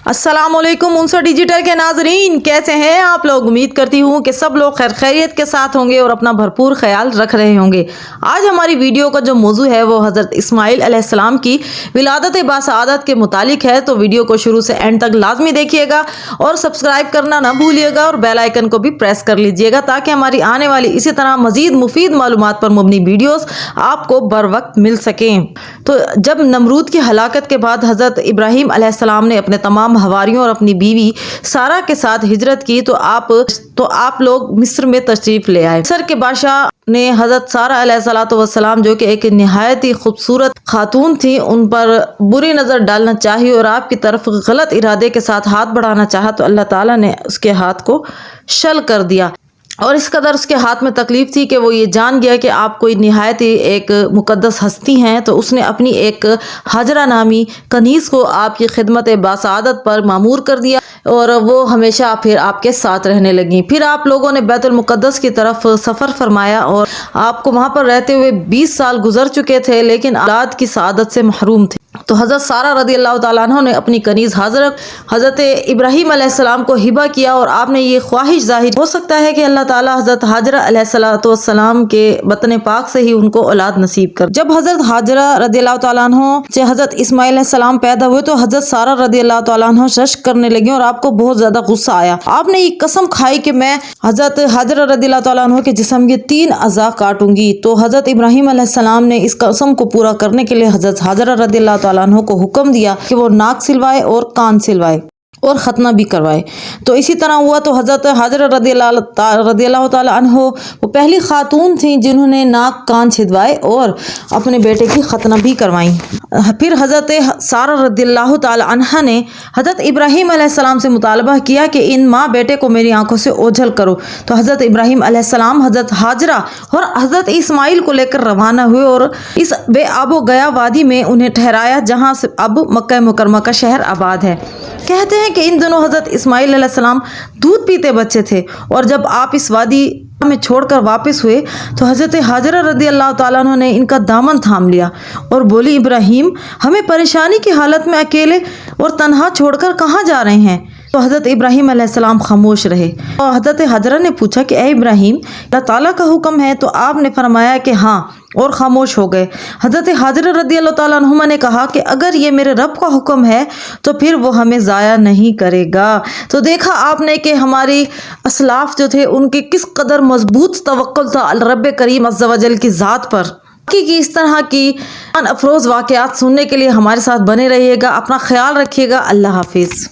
अस्सलामुअलैकुम उनसा डिजिटल के नाजरीन, कैसे हैं आप लोग। उम्मीद करती हूँ कि सब लोग खैर खैरियत के साथ होंगे और अपना भरपूर ख्याल रख रहे होंगे। आज हमारी वीडियो का जो मौजू है वो हज़रत इस्माइल अलैहिस्सलाम की विलादत बासआदत के मुतालिक है, तो वीडियो को शुरू से एंड तक लाजमी देखिएगा और सब्सक्राइब करना ना भूलिएगा और बेल आइकन को भी प्रेस कर लीजिएगा ताकि हमारी आने वाली इसी तरह मजीद मुफीद मालूमात पर मबनी वीडियोस आपको बर वक्त मिल सकें। तो जब नमरूद की हलाकत के बाद हज़रत इब्राहीम अलैहिस्सलाम ने अपने तमाम हवारियों और अपनी बीवी सारा के साथ हिजरत की तो आप लोग मिस्र में तशरीफ ले आए। मिस्र के बादशाह ने हज़रत सारा अलैहिस्सलाम जो कि एक निहायत ही खूबसूरत खातून थी, उन पर बुरी नज़र डालना चाहिए और आपकी तरफ गलत इरादे के साथ हाथ बढ़ाना चाहा तो अल्लाह ताला ने उसके हाथ को शल कर दिया। और इस कदर उसके हाथ में तकलीफ थी कि वो ये जान गया कि आप कोई निहायत ही एक मुकद्दस हस्ती हैं, तो उसने अपनी एक हाजरा नामी कनीज़ को आपकी खिदमत बासआदत पर मामूर कर दिया और वो हमेशा फिर आपके साथ रहने लगी। फिर आप लोगों ने बैतुल मुक़द्दस की तरफ सफ़र फरमाया और आपको वहाँ पर रहते हुए 20 साल गुजर चुके थे, लेकिन औलाद की सआदत से महरूम थे। तो हज़रत सारा रज़ी अल्लाह तआला अन्हा ने अपनी कनीज़ हज़रत इब्राहीम अलैहिस्सलाम को हिबा किया और आपने ये ख्वाहिश जाहिर हो सकता है कि अल्लाह ताला हज़रत हाजरा अलैहिस्सलाम के बतन पाक से ही उनको औलाद नसीब कर। जब हज़रत हाजरा रज़ी अल्लाह तआला अन्हा से हज़रत इस्माइल अलैहिस्सलाम पैदा हुए तो हज़रत सारा रज़ी अल्लाह तआला अन्हा रश्क करने लगी और आपको बहुत ज़्यादा गुस्सा आया। आपने ये कसम खाई कि मैं हज़रत हाजरा रज़ी अल्लाह तआला अन्हा के जिस्म के 3 अज़ा काटूंगी। तो हज़रत इब्राहीम अलैहिस्सलाम ने इस कसम को पूरा करने के लिए हज़रत हाजरा रज़ी अल्लाह तआला अन्हा को हुक्म दिया कि वो नाक सिलवाए और कान सिलवाए और ख़तना भी करवाए। तो इसी तरह हुआ। तो हज़रत हाजरा रज़ी अल्लाह तआला अन्हा वो पहली खातून थी जिन्होंने नाक कान छिदवाए और अपने बेटे की ख़तना भी करवाई। फिर हज़रत सारा रज़ी अल्लाह तआला अन्हा ने हज़रत इब्राहीम अलैहिस्सलाम से मुतालबा किया कि इन माँ बेटे को मेरी आंखों से ओझल करो। तो हज़रत इब्राहीम अलैहिस्सलाम हज़रत हाजरा और हज़रत इस्माइल को लेकर रवाना हुए और इस बेआबो गया वादी में उन्हें ठहराया जहाँ से अब मक्का मुकरमा का शहर आबाद है। कहते हैं कि इन दोनों हज़रत इस्माइल अलैहिस्सलाम दूध पीते बच्चे थे और जब आप इस वादी में छोड़कर वापस हुए तो हज़रत हाजरा रज़ी अल्लाह तआला अन्हा ने इनका दामन थाम लिया और बोली, इब्राहीम हमें परेशानी की हालत में अकेले और तन्हा छोड़कर कहाँ जा रहे हैं। तो हज़रत इब्राहीम अलैहिस्सलाम खामोश रहे और हज़रत हाजरा ने पूछा कि ए इब्राहीम, अल्लाह ताला का हुक्म है? तो आपने फरमाया कि हाँ, और खामोश हो गए। हज़रत हाजरा रज़ी अल्लाह तआला अन्हुमा ने कहा कि अगर ये मेरे रब का हुक्म है तो फिर वो हमें ज़ाया नहीं करेगा। तो देखा आपने कि हमारी असलाफ जो थे उनके किस कदर मजबूत तवक्कुल था रब करीम अज़्ज़ा वजल की ज़ात पर। कि इस तरह की अफरोज़ वाक़यात सुनने के लिए हमारे साथ बने रहिएगा। अपना ख्याल रखिएगा। अल्लाह हाफिज़।